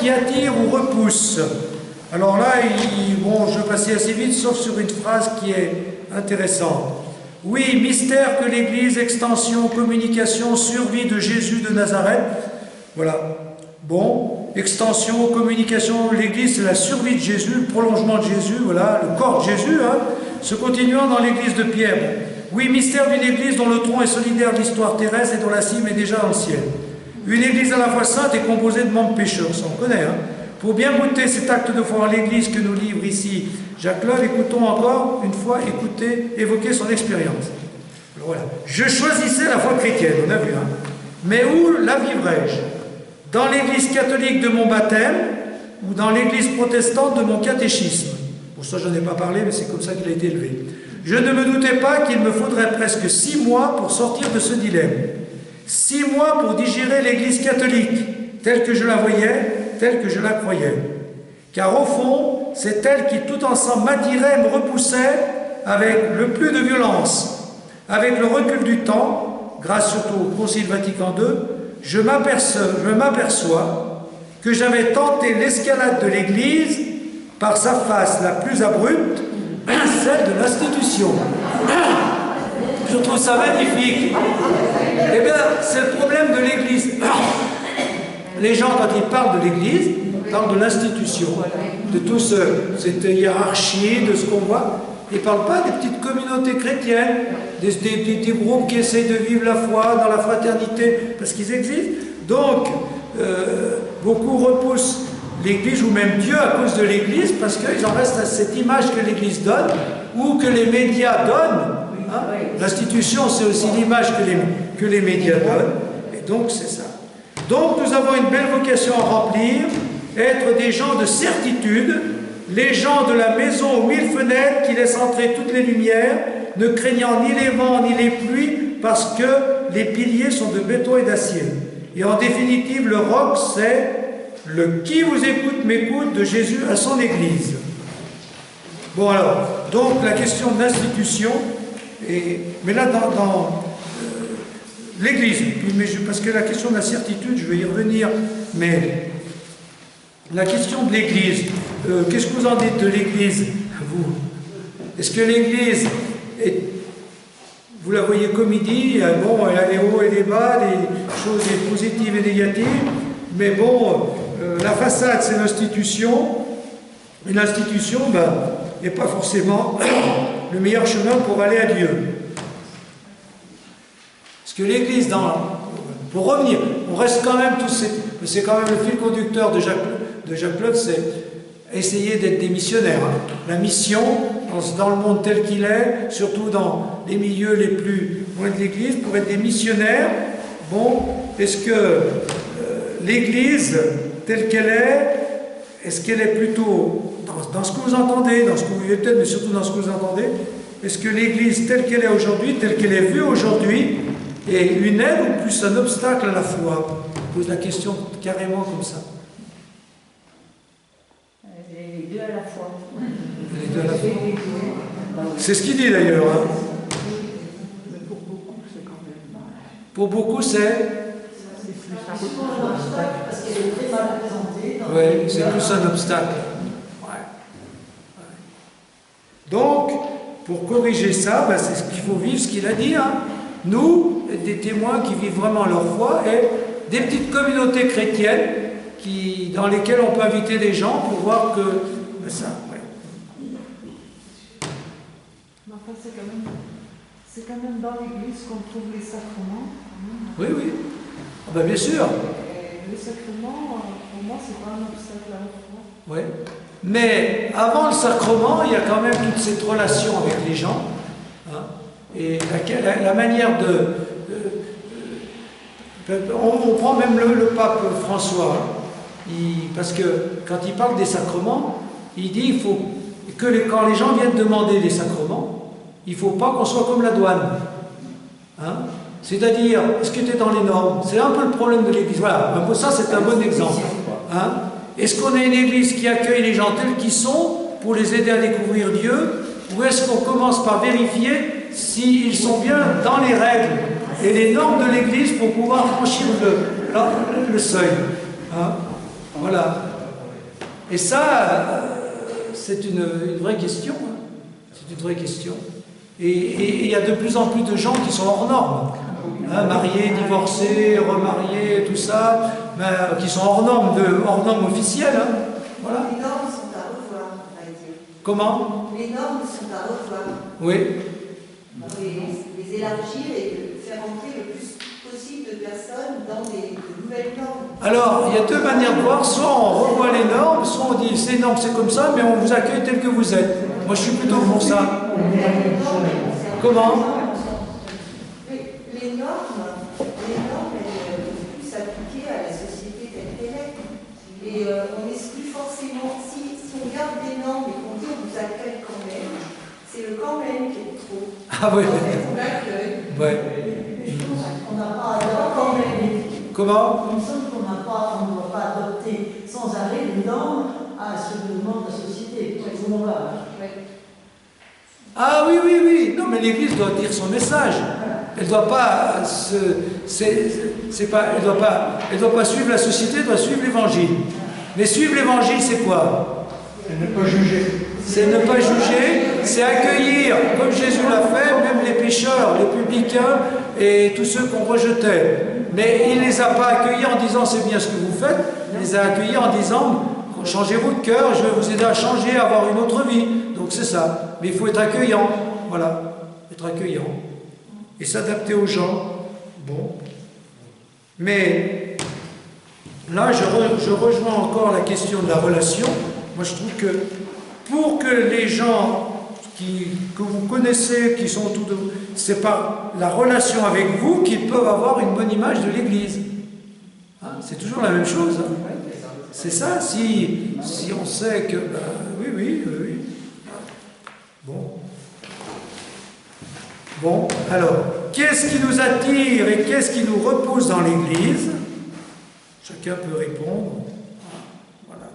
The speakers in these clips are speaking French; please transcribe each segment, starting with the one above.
qui attire ou repousse. Alors là, bon, je vais passer assez vite, sauf sur une phrase qui est intéressante. Oui, mystère que l'Église, extension, communication, survie de Jésus de Nazareth. Voilà. Bon, extension, communication, l'Église, c'est la survie de Jésus, le prolongement de Jésus, voilà, le corps de Jésus, hein, se continuant dans l'Église de Pierre. Oui, mystère d'une Église dont le tronc est solidaire de l'histoire terrestre et dont la cime est déjà dans le ciel. Une Église à la fois sainte et composée de membres pécheurs, ça on connaît, hein. Pour bien goûter cet acte de foi en l'Église que nous livre ici Jacques Love, écoutons encore une fois, évoquer son expérience. Alors voilà. Je choisissais la foi chrétienne, on a vu, hein. Mais où la vivrais-je? Dans l'Église catholique de mon baptême ou dans l'Église protestante de mon catéchisme? Pour ça, je n'en ai pas parlé, mais c'est comme ça qu'il a été élevé. Je ne me doutais pas qu'il me faudrait presque 6 mois pour sortir de ce dilemme. 6 mois pour digérer l'Église catholique, telle que je la voyais, telle que je la croyais. Car au fond, c'est elle qui tout ensemble m'attirait et me repoussait avec le plus de violence. Avec le recul du temps, grâce surtout au Concile Vatican II, je m'aperçois que j'avais tenté l'escalade de l'Église par sa face la plus abrupte, celle de l'institution. Je trouve ça magnifique. Eh bien, c'est le problème de l'Église. Les gens, quand ils parlent de l'Église, parlent de l'institution, de tout cette hiérarchie, de ce qu'on voit. Ils ne parlent pas des petites communautés chrétiennes, des groupes qui essayent de vivre la foi dans la fraternité, parce qu'ils existent. Donc, beaucoup repoussent l'Église, ou même Dieu à cause de l'Église, parce qu'ils en restent à cette image que l'Église donne, ou que les médias donnent. Hein. L'institution, c'est aussi l'image que les médias donnent. Et donc, c'est ça. Donc, nous avons une belle vocation à remplir, être des gens de certitude, les gens de la maison aux 1000 fenêtres qui laissent entrer toutes les lumières, ne craignant ni les vents ni les pluies, parce que les piliers sont de béton et d'acier. Et en définitive, le roc, c'est le qui vous écoute m'écoute de Jésus à son Église. Bon alors, donc la question de l'institution, mais là dans l'Église, parce que la question de la certitude, je vais y revenir, mais la question de l'Église, qu'est-ce que vous en dites de l'Église, vous? Est-ce que l'Église, vous la voyez comme il dit, bon, elle a les hauts et les bas, des choses positives et négatives, mais bon, la façade, c'est l'institution, et l'institution, n'est pas forcément le meilleur chemin pour aller à Dieu. Parce que l'Église, pour revenir, on reste quand même c'est quand même le fil conducteur de Jacques Love, c'est essayer d'être des missionnaires. Hein. La mission, dans le monde tel qu'il est, surtout dans les milieux les plus loin de l'Église, pour être des missionnaires, bon, est-ce que l'Église, telle qu'elle est-ce qu'elle est plutôt, dans ce que vous entendez, dans ce que vous vivez peut-être, mais surtout dans ce que vous entendez, est-ce que l'Église, telle qu'elle est aujourd'hui, telle qu'elle est vue aujourd'hui, est une aide ou plus un obstacle à la foi? Je pose la question carrément comme ça. Les deux à la fois. Les deux à la fois. C'est ce qu'il dit d'ailleurs. Hein. Mais pour beaucoup, c'est quand même. Pour beaucoup, c'est plus un obstacle parce qu'elle est très mal représentée. Oui, c'est plus un obstacle. Ouais. Donc, pour corriger ça, c'est ce qu'il faut vivre, ce qu'il a dit. Hein. Nous, des témoins qui vivent vraiment leur foi, et des petites communautés chrétiennes dans lesquelles on peut inviter des gens pour voir que ça. Ouais. Mais enfin, c'est quand même dans l'Église qu'on trouve les sacrements. Oui, oui. Ah ben, bien sûr. Les sacrements, pour moi, c'est pas un obstacle à la foi. Oui. Mais avant le sacrement, il y a quand même toute cette relation avec les gens. Hein, et la manière on prend même le pape François, parce que quand il parle des sacrements, il dit il faut que quand les gens viennent demander des sacrements, il ne faut pas qu'on soit comme la douane. Hein? C'est-à-dire, est-ce que tu es dans les normes? C'est un peu le problème de l'Église. Voilà, ça c'est un bon exemple. Hein? Est-ce qu'on a une Église qui accueille les gens tels qu'ils sont pour les aider à découvrir Dieu? Ou est-ce qu'on commence par vérifier s'ils sont bien dans les règles et les normes de l'Église pour pouvoir franchir le seuil? Hein? Voilà. Et ça, c'est une vraie question. Hein. C'est une vraie question. Et il y a de plus en plus de gens qui sont hors normes. Hein, mariés, divorcés, remariés, tout ça, qui sont hors normes officielles. Hein. Voilà. Les normes sont à revoir, on va dire. Comment? Les normes sont à revoir. Oui. Les élargir et faire entrer le plus possible de personnes dans de nouvelles normes. Alors, il y a deux manières de voir. Soit on revoit les normes, soit on dit ces normes c'est comme ça, mais on vous accueille tel que vous êtes. Moi, je suis plutôt pour ça. Comment? Les normes, elles peuvent plus s'appliquer à la société telle qu'elle est. Et on n'exclut forcément, si on garde des normes et qu'on dit on vous accueille quand même, c'est le quand même qui est trop. Ah oui. En fait, on accueille. Ouais. On n'a pas quand même. Comment? Il me semble qu'on ne doit pas adopter sans arrêt les normes à ce que demande la société. Où on va. Ah oui, oui, oui. Non, mais l'Église doit dire son message. Elle doit pas elle doit pas suivre la société, elle doit suivre l'Évangile. Mais suivre l'Évangile, c'est quoi? C'est ne pas juger. C'est ne pas juger, c'est accueillir, comme Jésus l'a fait, même les pécheurs, les publicains et tous ceux qu'on rejetait. Mais il ne les a pas accueillis en disant c'est bien ce que vous faites, il les a accueillis en disant changez votre cœur, je vais vous aider à changer, à avoir une autre vie. Donc c'est ça. Mais il faut être accueillant. Voilà. Être accueillant. Et s'adapter aux gens. Bon. Mais là, je rejoins encore la question de la relation. Moi, je trouve que pour que les gens que vous connaissez, qui sont autour de vous, c'est par la relation avec vous qu'ils peuvent avoir une bonne image de l'Église. Hein, c'est toujours la même chose. Hein. C'est ça, si on sait que... oui. Bon, alors, qu'est-ce qui nous attire et qu'est-ce qui nous repousse dans l'Église? Chacun peut répondre. Voilà.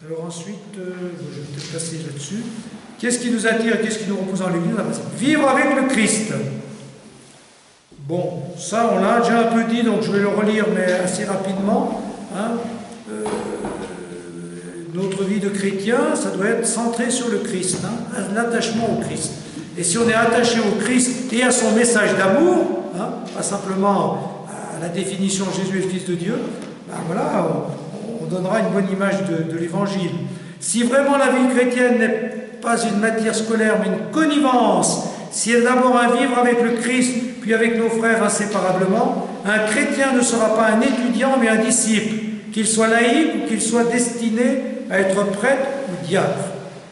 Alors ensuite, je vais peut-être passer là-dessus. Qu'est-ce qui nous attire et qu'est-ce qui nous repousse dans l'Église? Vivre avec le Christ. Bon, ça on l'a déjà un peu dit, donc je vais le relire, mais assez rapidement. Hein. Notre vie de chrétien, ça doit être centré sur le Christ, hein, l'attachement au Christ. Et si on est attaché au Christ et à son message d'amour, hein, pas simplement à la définition Jésus est le Fils de Dieu, ben voilà, on donnera une bonne image de l'Évangile. Si vraiment la vie chrétienne n'est pas une matière scolaire, mais une connivence, si elle est d'abord un vivre avec le Christ, puis avec nos frères inséparablement, un chrétien ne sera pas un étudiant, mais un disciple, qu'il soit laïque ou qu'il soit destiné à être prêtre ou diacre.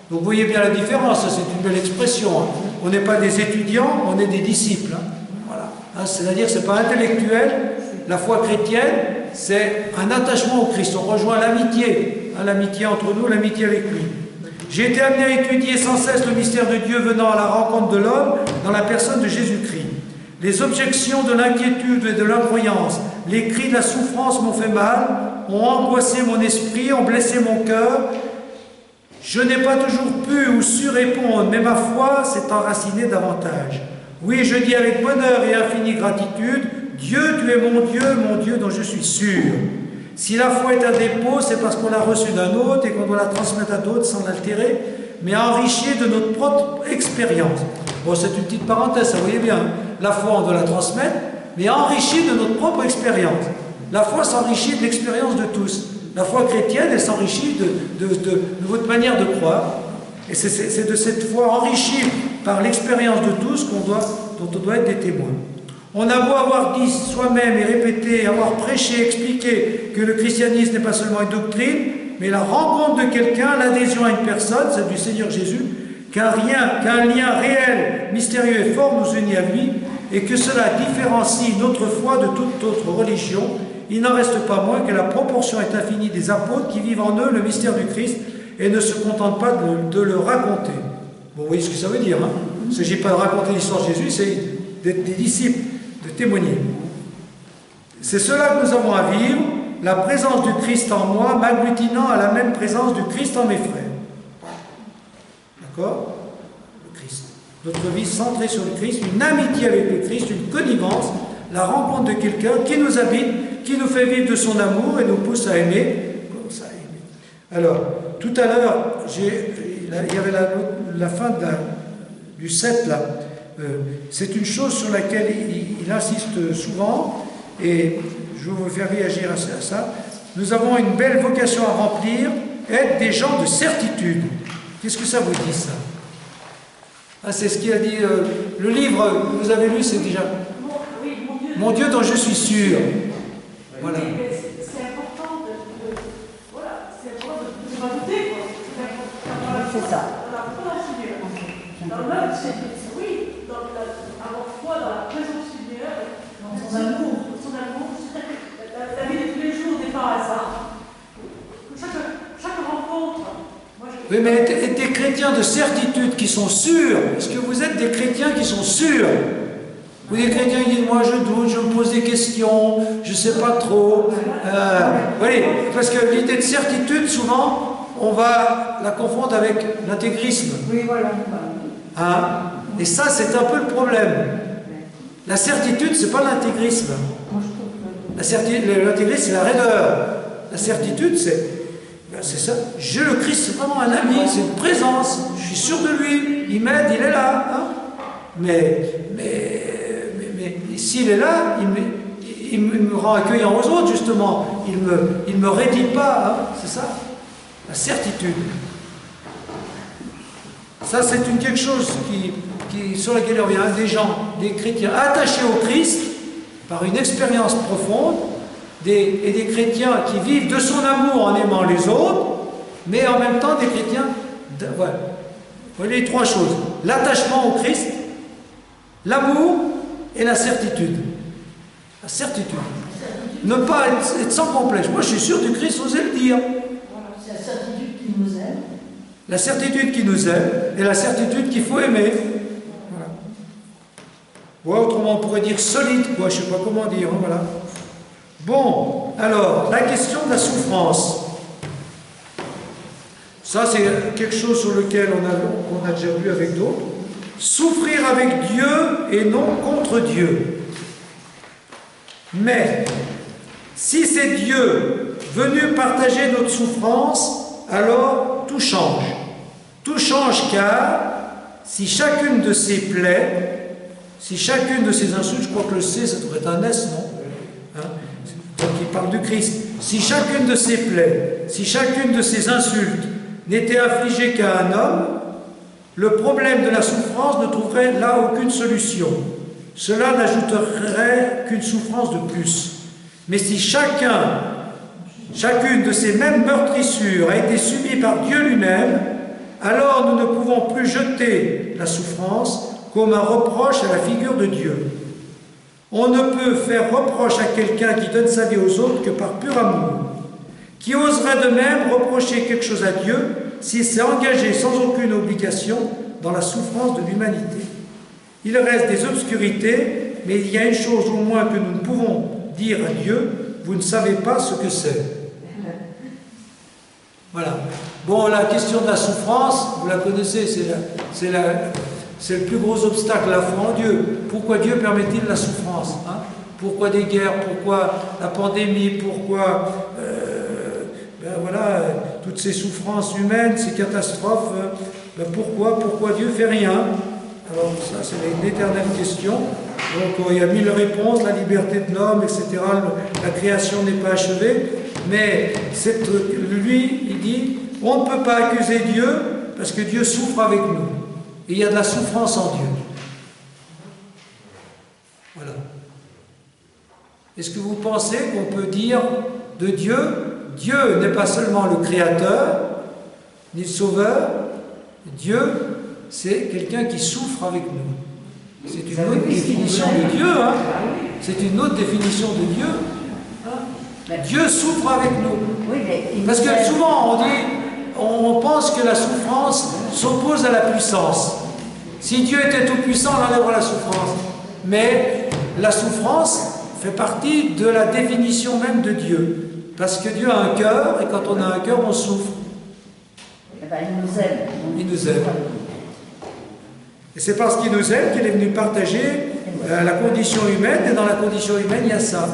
Donc vous voyez bien la différence, c'est une belle expression. Hein. On n'est pas des étudiants, on est des disciples. Hein. Voilà. Hein, c'est-à-dire que ce n'est pas intellectuel. La foi chrétienne, c'est un attachement au Christ. On rejoint l'amitié, hein, l'amitié entre nous, l'amitié avec lui. J'ai été amené à étudier sans cesse le mystère de Dieu venant à la rencontre de l'homme dans la personne de Jésus-Christ. Les objections de l'inquiétude et de l'incroyance, les cris de la souffrance m'ont fait mal, ont angoissé mon esprit, ont blessé mon cœur. Je n'ai pas toujours pu ou su répondre, mais ma foi s'est enracinée davantage. Oui, je dis avec bonheur et infinie gratitude, Dieu, tu es mon Dieu dont je suis sûr. Si la foi est un dépôt, c'est parce qu'on l'a reçue d'un autre et qu'on doit la transmettre à d'autres sans l'altérer, mais enrichie de notre propre expérience. Bon, c'est une petite parenthèse, ça vous voyez bien. La foi, on doit la transmettre, mais enrichie de notre propre expérience. La foi s'enrichit de l'expérience de tous. La foi chrétienne, elle s'enrichit de votre manière de croire. Et c'est de cette foi enrichie par l'expérience de tous dont on doit être des témoins. On a beau avoir dit soi-même et répété, avoir prêché, expliqué que le christianisme n'est pas seulement une doctrine, mais la rencontre de quelqu'un, l'adhésion à une personne, celle du Seigneur Jésus, qu'un lien réel, mystérieux et fort nous unit à lui, et que cela différencie notre foi de toute autre religion, il n'en reste pas moins que la proportion est infinie des apôtres qui vivent en eux le mystère du Christ et ne se contentent pas de le raconter. Bon, vous voyez ce que ça veut dire, hein? Il ne s'agit pas de raconter l'histoire de Jésus, c'est d'être des disciples, de témoigner. C'est cela que nous avons à vivre, la présence du Christ en moi m'agglutinant à la même présence du Christ en mes frères. D'accord? Le Christ. Notre vie centrée sur le Christ, une amitié avec le Christ, une connivence, la rencontre de quelqu'un qui nous habite, qui nous fait vivre de son amour et nous pousse à aimer. Alors, tout à l'heure, il y avait la fin du 7 là. C'est une chose sur laquelle il insiste souvent, et je vais vous faire réagir à ça. Nous avons une belle vocation à remplir, être des gens de certitude. Qu'est-ce que ça vous dit, ça? Ah, c'est ce qu'il a dit, le livre, vous avez lu, c'est déjà... Mon Dieu dont je suis sûr. Voilà. C'est important voilà, c'est important de ne pas douter, quoi. C'est ça. Oui, avoir foi dans la présence du Seigneur, dans son amour, la vie de tous les jours n'est pas un hasard. Chaque rencontre. Oui, mais être des chrétiens de certitude qui sont sûrs. Est-ce que vous êtes des chrétiens qui sont sûrs? Ou des chrétiens qui disent, moi je doute, je me pose des questions, je ne sais pas trop. Oui, parce que l'idée de certitude, souvent, on va la confondre avec l'intégrisme. Oui, voilà. Hein? Et ça, c'est un peu le problème. La certitude, c'est pas l'intégrisme. L'intégrisme, c'est la raideur. La certitude, c'est ça. Le Christ, c'est vraiment un ami, c'est une présence. Je suis sûr de lui, il m'aide, il est là. Hein? Mais s'il est là, il me rend accueillant aux autres, justement. Il me raidit pas, hein? C'est ça, la certitude. Ça, c'est quelque chose sur laquelle il revient. Des gens, des chrétiens attachés au Christ par une expérience profonde, et des chrétiens qui vivent de son amour en aimant les autres, mais en même temps des chrétiens... Voilà. Vous voyez les trois choses. L'attachement au Christ, l'amour et la certitude. La certitude. Ne pas être sans complexe. Moi, je suis sûr du Christ, osez le dire. C'est la certitude qui nous aime. La certitude qui nous aime et la certitude qu'il faut aimer. Voilà. Ouais, autrement, on pourrait dire solide, quoi. Je ne sais pas comment dire. Hein, voilà. Bon, alors, la question de la souffrance. Ça, c'est quelque chose sur lequel on a déjà vu avec d'autres. Souffrir avec Dieu et non contre Dieu. Mais, si c'est Dieu venu partager notre souffrance, alors tout change. Tout change car, si chacune de ces plaies, si chacune de ces insultes, je crois que le C, ça devrait être un S, non? Hein? Donc il parle du Christ. Si chacune de ces plaies, si chacune de ces insultes n'était affligée qu'à un homme, le problème de la souffrance ne trouverait là aucune solution. Cela n'ajouterait qu'une souffrance de plus. Mais si chacune de ces mêmes meurtrissures a été subie par Dieu lui-même, alors nous ne pouvons plus jeter la souffrance comme un reproche à la figure de Dieu. On ne peut faire reproche à quelqu'un qui donne sa vie aux autres que par pur amour. Qui oserait de même reprocher quelque chose à Dieu s'il s'est engagé sans aucune obligation dans la souffrance de l'humanité? Il reste des obscurités, mais il y a une chose au moins que nous ne pouvons dire à Dieu, vous ne savez pas ce que c'est. Voilà. Bon, la question de la souffrance, vous la connaissez, c'est le plus gros obstacle à la foi en Dieu. Pourquoi Dieu permet-il la souffrance, hein? Pourquoi des guerres? Pourquoi la pandémie? Pourquoi voilà, toutes ces souffrances humaines, ces catastrophes? Pourquoi Dieu fait rien? Alors ça, c'est une éternelle question. Donc il y a 1000 réponses, la liberté de l'homme, etc. La création n'est pas achevée. Mais lui, il dit, on ne peut pas accuser Dieu parce que Dieu souffre avec nous. Et il y a de la souffrance en Dieu. Voilà. Est-ce que vous pensez qu'on peut dire de Dieu, Dieu n'est pas seulement le créateur, ni le sauveur, Dieu, c'est quelqu'un qui souffre avec nous. C'est une autre définition de Dieu, hein. C'est une autre définition de Dieu. Hein. Dieu souffre avec nous. Parce que souvent on pense que la souffrance s'oppose à la puissance. Si Dieu était tout puissant, on enlèverait la souffrance. Mais la souffrance fait partie de la définition même de Dieu. Parce que Dieu a un cœur, et quand on a un cœur, on souffre. Il nous aime. Il nous aime. Et c'est parce qu'il nous aime qu'il est venu partager la condition humaine, et dans la condition humaine, il y a ça.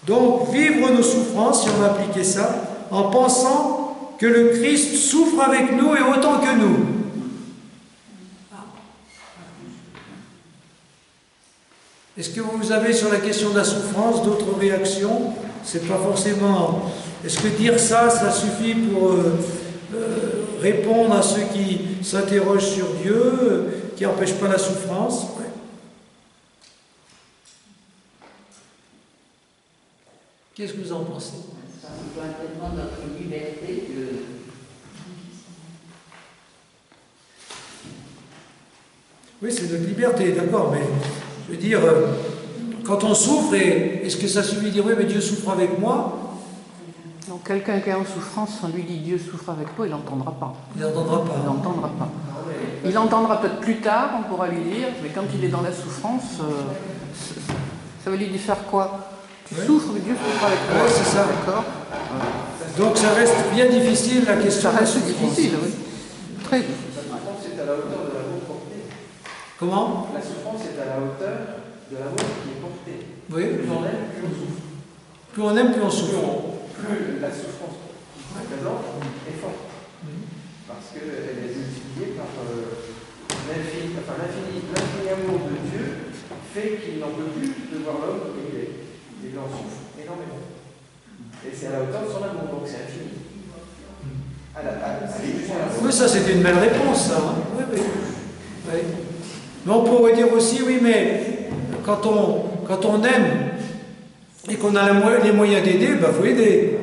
Donc, vivre nos souffrances, si on va appliquer ça, en pensant que le Christ souffre avec nous et autant que nous. Est-ce que vous avez sur la question de la souffrance d'autres réactions? C'est pas forcément... Est-ce que dire ça, ça suffit pour répondre à ceux qui s'interrogent sur Dieu, qui n'empêchent pas la souffrance? Ouais. Qu'est-ce que vous en pensez? Ça rejoint tellement notre liberté que... Oui, c'est notre liberté, d'accord, mais je veux dire, quand on souffre, est-ce que ça suffit de dire oui, mais Dieu souffre avec moi? Donc quelqu'un qui est en souffrance, on lui dit Dieu souffre avec toi, il n'entendra pas. Il n'entendra pas. Il n'entendra pas. Il entendra peut-être plus tard, on pourra lui dire, mais quand il est dans la souffrance, ça veut lui dire faire quoi? Tu souffres, mais Dieu souffre avec toi. Oui, c'est ça. D'accord. Donc ça reste bien difficile la question. Ça reste difficile, oui. Très difficile. La souffrance est à la hauteur de l'amour porté. Comment? La souffrance est à la hauteur de l'amour qui est porté. Oui. Plus on aime, plus on souffre. Plus on aime, plus on souffre. Plus la souffrance présente est forte. Parce qu'elle est multipliée par l'infini amour de Dieu fait qu'il n'en peut plus de voir l'homme comme il est. Et il en souffre énormément. Et c'est à la hauteur de son amour, donc c'est infini. Oui, ça c'est une belle réponse, ça. Hein. Oui, oui. Oui. Mais on pourrait dire aussi, oui, mais quand on aime et qu'on a les moyens d'aider, il faut aider.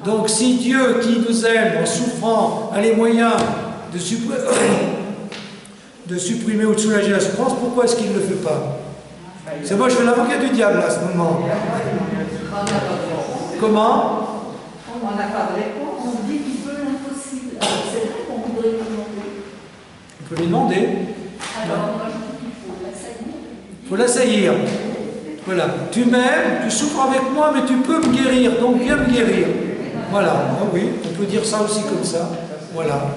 Donc si Dieu qui nous aime en souffrant a les moyens de supprimer ou de soulager la souffrance, pourquoi est-ce qu'il ne le fait pas? C'est moi, je fais l'avocat du diable à ce moment. Comment? On n'a pas de réponse. On dit qu'il peut l'impossible. Alors c'est vrai qu'on voudrait lui demander. On peut lui demander. Alors moi je dis qu'il faut l'assaillir. Il faut l'assaillir. Voilà. Tu m'aimes, tu souffres avec moi, mais tu peux me guérir, donc viens me guérir. Voilà. Ah oui, on peut dire ça aussi comme ça. Voilà.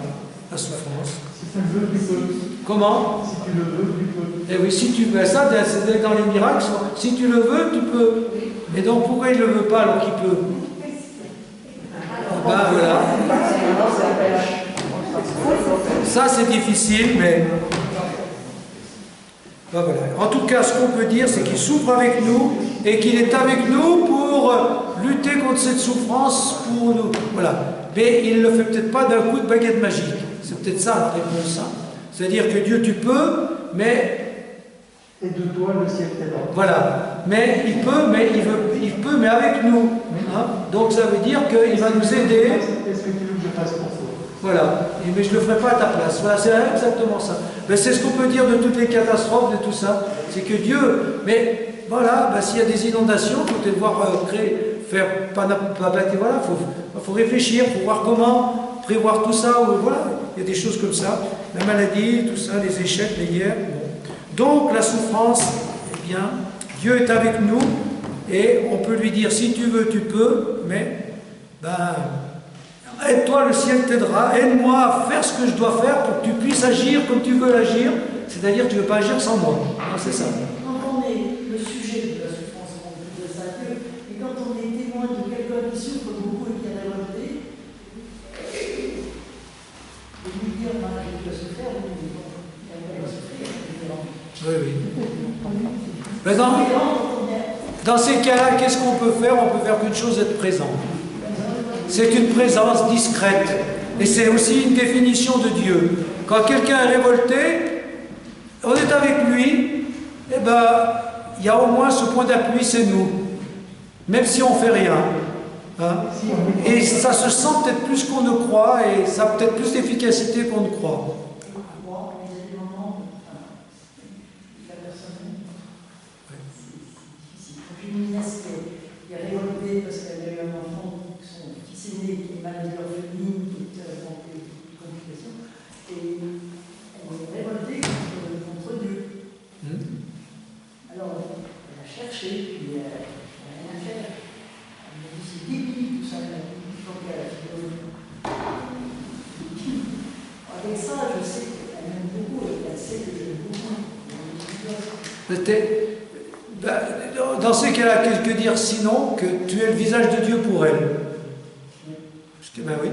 La souffrance. Si tu le veux, tu peux. Comment? Si tu le veux, tu peux. Eh oui, si tu veux, ça, c'est dans les miracles. Si tu le veux, tu peux. Et donc pourquoi il ne le veut pas alors qu'il peut? Ben voilà. Ça c'est difficile, mais... Ben voilà. En tout cas, ce qu'on peut dire, c'est qu'il souffre avec nous et qu'il est avec nous pour lutter contre cette souffrance pour nous. Voilà. Mais il ne le fait peut-être pas d'un coup de baguette magique. C'est peut-être ça la réponse. Hein. C'est-à-dire que Dieu, tu peux, mais... Et de toi, le ciel t'aidera. Voilà. Mais il peut, mais mais avec nous. Hein. Donc ça veut dire qu'il va nous aider. Est-ce que tu veux que je fasse pour toi? Voilà. Mais je ne le ferai pas à ta place. Voilà, c'est exactement ça. Mais c'est ce qu'on peut dire de toutes les catastrophes, de tout ça. C'est que Dieu... Mais voilà, s'il y a des inondations, il faut peut-être voir faire... Voilà, faut réfléchir, il faut voir comment prévoir tout ça. Voilà, il y a des choses comme ça. La maladie, tout ça, les échecs, les guerres... Bon. Donc la souffrance, eh bien, Dieu est avec nous et on peut lui dire si tu veux, tu peux, mais aide-toi, le ciel t'aidera, aide-moi à faire ce que je dois faire pour que tu puisses agir comme tu veux agir, c'est-à-dire que tu ne veux pas agir sans moi. C'est ça. Quand on est le sujet de la souffrance, on peut dire ça à Dieu, et quand on est témoin de quelqu'un qui souffre beaucoup et qui a révolté, de lui dire, je dois souffrir, il va souffrir, oui, oui. Mais dans ces cas-là, qu'est-ce qu'on peut faire? On peut faire qu'une chose, être présent. C'est une présence discrète. Et c'est aussi une définition de Dieu. Quand quelqu'un est révolté, on est avec lui, eh ben, il y a au moins ce point d'appui, c'est nous. Même si on ne fait rien. Hein? Et ça se sent peut-être plus qu'on ne croit, et ça a peut-être plus d'efficacité qu'on ne croit. Une nièce qui a révolté parce qu'elle a eu un enfant, son fils aîné qui est malade de l'orpheline, qui est dans des complications, et elle est révoltée contre Dieu. Alors, elle a cherché, puis elle n'a rien à faire. Elle m'a dit c'est débile tout ça, elle a dit, il faut qu'elle a fait. Avec ça, je sais qu'elle m'aime beaucoup, et elle sait que je l'aime beaucoup. Peut-être. Ben, dans ce cas-là, que dire sinon que tu es le visage de Dieu pour elle? Ben oui.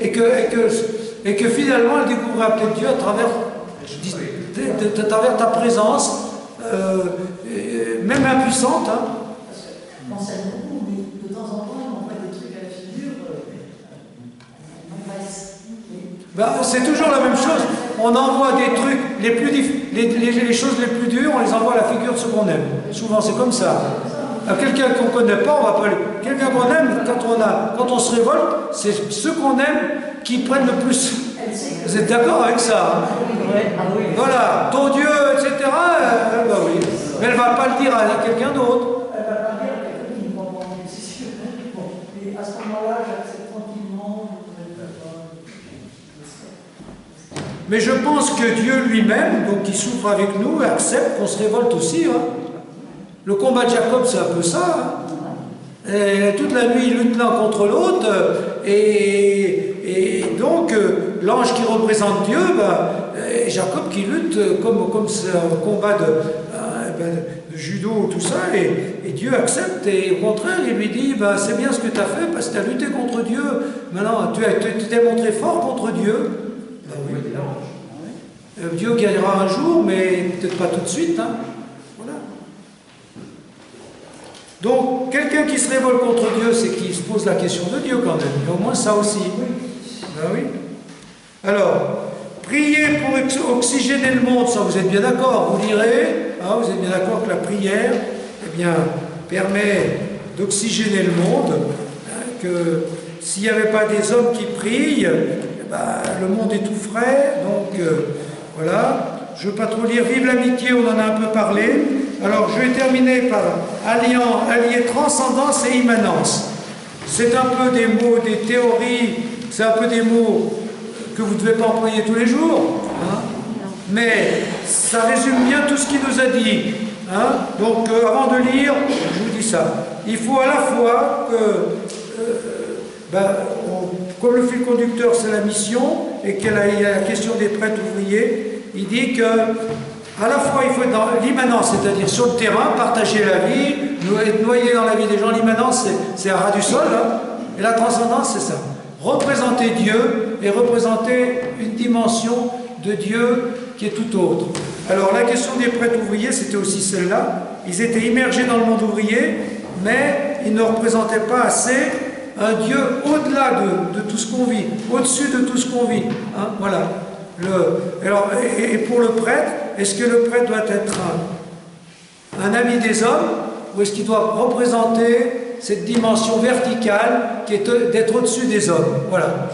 Et que finalement, elle découvrira peut-être Dieu à travers, à travers ta présence, même impuissante. Hein. On s'aime beaucoup, mais de temps en temps, on envoie des trucs à la figure. Ben, c'est toujours la même chose. On envoie des trucs, les choses les plus dures, on les envoie à la figure de ce qu'on aime. Souvent, c'est comme ça. À quelqu'un qu'on ne connaît pas, on va pas. Quelqu'un qu'on aime, quand on se révolte, c'est ceux qu'on aime qui prennent le plus. Vous êtes d'accord avec ça? Voilà, ton Dieu, etc. Ben oui. Mais elle ne va pas le dire à quelqu'un d'autre. Elle va pas dire à quelqu'un qui ne va pas en c'est sûr. Bon, mais à ce moment-là, j'accepte tranquillement. Mais je pense que Dieu lui-même, donc qui souffre avec nous, accepte qu'on se révolte aussi. Hein. Le combat de Jacob, c'est un peu ça. Hein. Et toute la nuit, ils luttent l'un contre l'autre. Et donc, l'ange qui représente Dieu, et Jacob qui lutte comme c'est un combat de judo, tout ça. Et Dieu accepte. Et au contraire, il lui dit, c'est bien ce que tu as fait parce que tu as lutté contre Dieu. Maintenant, tu t'es montré fort contre Dieu. Oui. Dieu gagnera un jour, mais peut-être pas tout de suite. Hein. Voilà. Donc, quelqu'un qui se révolte contre Dieu, c'est qu'il se pose la question de Dieu quand même. Mais au moins ça aussi. Ben oui. Alors, prier pour oxygéner le monde, ça vous êtes bien d'accord, vous direz, hein, vous êtes bien d'accord que la prière, eh bien, permet d'oxygéner le monde, hein, que s'il n'y avait pas des hommes qui prient, le monde étoufferait, donc voilà. Je ne veux pas trop lire. Vive l'amitié, on en a un peu parlé. Alors je vais terminer par allier transcendance et immanence. C'est un peu des mots, des théories, c'est un peu des mots que vous ne devez pas employer tous les jours, hein, mais ça résume bien tout ce qu'il nous a dit. Hein. Donc avant de lire, je vous dis ça. Il faut à la fois que comme le fil conducteur c'est la mission et qu'il y a la question des prêtres ouvriers, il dit que à la fois il faut être dans l'immanence, c'est-à-dire sur le terrain, partager la vie, être noyé dans la vie des gens. L'immanence c'est à ras du sol, hein, et la transcendance c'est ça. Représenter Dieu et représenter une dimension de Dieu qui est tout autre. Alors la question des prêtres ouvriers c'était aussi celle-là. Ils étaient immergés dans le monde ouvrier, mais ils ne représentaient pas assez un Dieu au-delà de tout ce qu'on vit, au-dessus de tout ce qu'on vit. Hein, voilà. Alors, et pour le prêtre, est-ce que le prêtre doit être un ami des hommes ou est-ce qu'il doit représenter cette dimension verticale qui est d'être au-dessus des hommes? Voilà.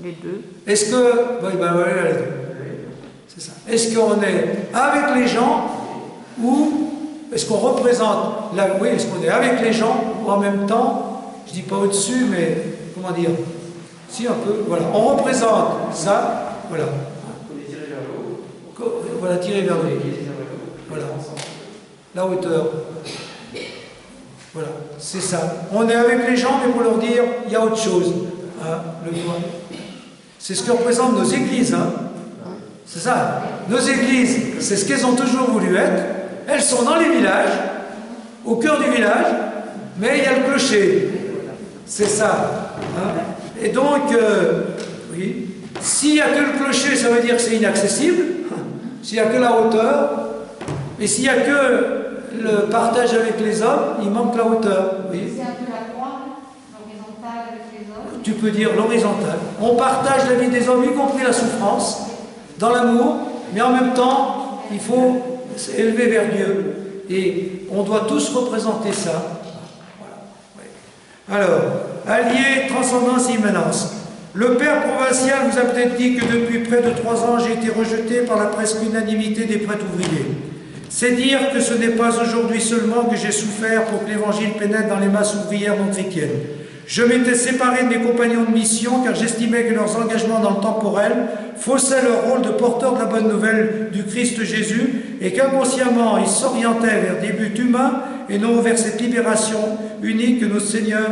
Les deux. Est-ce que... Oui, les deux. C'est ça. Est-ce qu'on est avec les gens ou est-ce qu'on représente... Oui, est-ce qu'on est avec les gens ou en même temps... Je dis pas au-dessus, mais comment dire? Si, un peu, voilà. On représente ça, voilà. Tirer vers le haut. Voilà, tirer vers le haut. Voilà. La hauteur. Voilà, c'est ça. On est avec les gens, mais pour leur dire, il y a autre chose. Hein, le doigt. C'est ce que représentent nos églises. Hein. C'est ça. Nos églises, c'est ce qu'elles ont toujours voulu être. Elles sont dans les villages, au cœur du village, mais il y a le clocher. C'est ça. Hein. Et donc, oui, s'il n'y a que le clocher, ça veut dire que c'est inaccessible. S'il n'y a que la hauteur, et s'il n'y a que le partage avec les hommes, il manque la hauteur. Oui. C'est un peu la croix, l'horizontale avec les hommes. Tu peux dire l'horizontale. On partage la vie des hommes, y compris la souffrance, dans l'amour, mais en même temps, il faut s'élever vers Dieu. Et on doit tous représenter ça. Alors, allié, transcendance et immanence. Le père provincial vous a peut-être dit que depuis près de 3 ans, j'ai été rejeté par la presque unanimité des prêtres ouvriers. C'est dire que ce n'est pas aujourd'hui seulement que j'ai souffert pour que l'évangile pénètre dans les masses ouvrières non chrétiennes. Je m'étais séparé de mes compagnons de mission car j'estimais que leurs engagements dans le temporel faussaient leur rôle de porteur de la bonne nouvelle du Christ Jésus et qu'inconsciemment ils s'orientaient vers des buts humains et non vers cette libération unique que notre Seigneur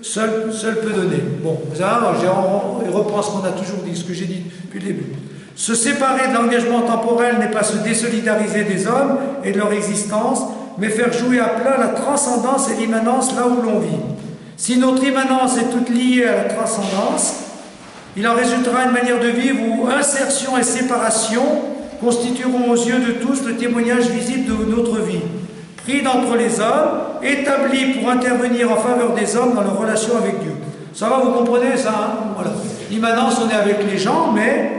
seul peut donner. Bon, ça, je reprends ce qu'on a toujours dit, ce que j'ai dit depuis le début. Se séparer de l'engagement temporel n'est pas se désolidariser des hommes et de leur existence, mais faire jouer à plat la transcendance et l'immanence là où l'on vit. Si notre immanence est toute liée à la transcendance, il en résultera une manière de vivre où insertion et séparation constitueront aux yeux de tous le témoignage visible de notre vie, pris d'entre les hommes, établi pour intervenir en faveur des hommes dans leur relation avec Dieu. Ça va, vous comprenez ça, hein? Voilà. L'immanence, on est avec les gens, mais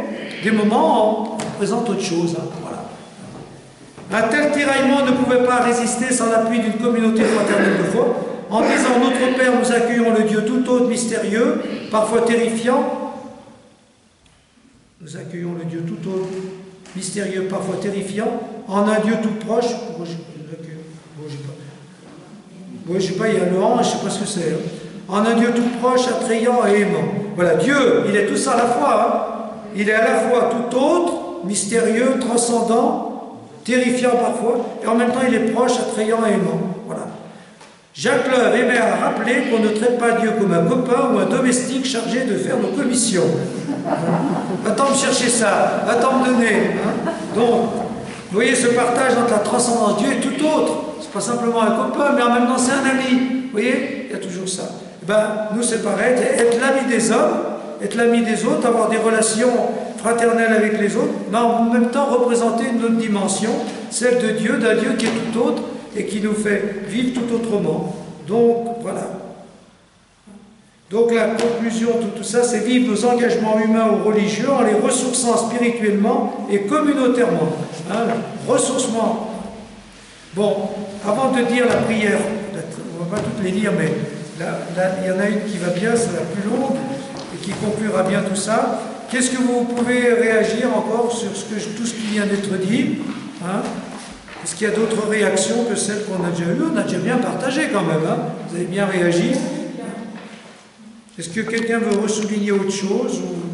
des moments, on présente autre chose. Hein? Voilà. Un tel tiraillement ne pouvait pas résister sans l'appui d'une communauté fraternelle de foi. En disant notre Père, nous accueillons le Dieu tout autre, mystérieux, parfois terrifiant. Nous accueillons le Dieu tout autre, mystérieux, parfois terrifiant, en un Dieu tout proche. Je sais pas, il y a le an, je ne sais pas ce que c'est. Hein. En un Dieu tout proche, attrayant et aimant. Voilà, Dieu, il est tout ça à la fois. Hein. Il est à la fois tout autre, mystérieux, transcendant, terrifiant parfois, et en même temps il est proche, attrayant et aimant. Voilà. Jacques Leuve aimait à rappeler qu'on ne traite pas Dieu comme un copain ou un domestique chargé de faire nos commissions. Va-t'en me chercher ça, va-t'en me donner. Hein. Donc, vous voyez ce partage entre la transcendance. Dieu est tout autre. C'est pas simplement un copain, mais en même temps c'est un ami. Vous voyez, il y a toujours ça. Et ben, nous c'est pareil, être l'ami des hommes, être l'ami des autres, avoir des relations fraternelles avec les autres, mais en même temps représenter une autre dimension, celle de Dieu, d'un Dieu qui est tout autre et qui nous fait vivre tout autrement. Donc, voilà. Donc la conclusion de tout ça, c'est vivre nos engagements humains ou religieux en les ressourçant spirituellement et communautairement. Hein, ressourcement. Bon, avant de dire la prière, on ne va pas toutes les lire, mais là, il y en a une qui va bien, c'est la plus longue, et qui conclura bien tout ça. Qu'est-ce que vous pouvez réagir encore sur tout ce qui vient d'être dit, hein? Est-ce qu'il y a d'autres réactions que celles qu'on a déjà eues? On a déjà bien partagé quand même, hein? Vous avez bien réagi. Est-ce que quelqu'un veut ressouligner autre chose ou...